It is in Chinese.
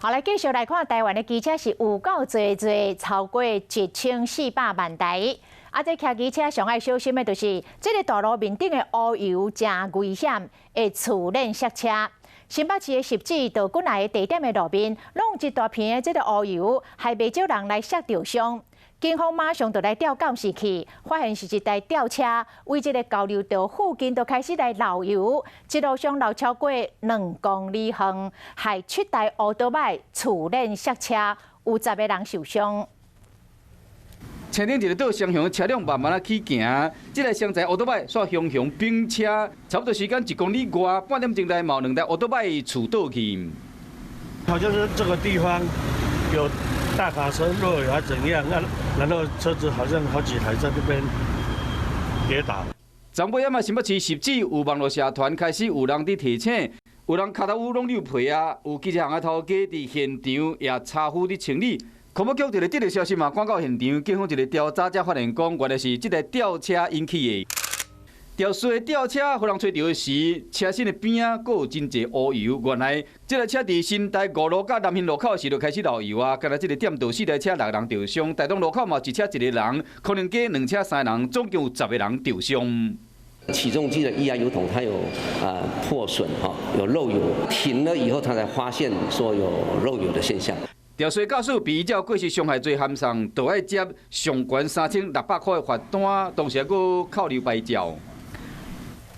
好，来继续来看台湾的机车是有够多，超过1400万台。这骑机车上爱小心的就是，这个道路面顶的乌油真危险，会触链刹车。新北市的十指到本来的地点的路边，弄一大片的这个乌油，还袂少人来摔着伤。警方马上就来调监视器，发现是一台吊车，为这个交流道附近就开始来漏油，一路上漏超过2公里远，害7台乌多摆触链刹车，有10个人受伤。车顶一个倒双向车辆慢慢啊起行，这个双载乌多摆煞向并车，差不多时间1公里外，半点钟内有2台乌多摆触倒去。好像是这个地方有大卡车落油还怎样啊？然后车子好像好几台在这边跌倒。昨尾嘛，新北市十指有网络社团开始有人伫提醒，有人脚头有弄流皮啊，有机车行的头家伫现场也茶壶伫清理。广播局一个得到消息嘛，赶到现场，警方一个调查才发现讲，原来是这台吊车引起的。吊水的吊车，互人找到的时，车身的边啊，阁有真侪乌油。原来这台车伫新台5路甲南兴路口时就开始漏油啊！刚才这个店道4台车6人受伤，台东路口嘛一车1个人，可能加2车3人，总共有10个人受伤。起重机的液压油桶它有破损有漏油，停了以后他才发现说有漏油的现象。吊水驾驶被依照过失伤害罪函上，就要接上悬3600块的罚单，同时还佫扣留牌照。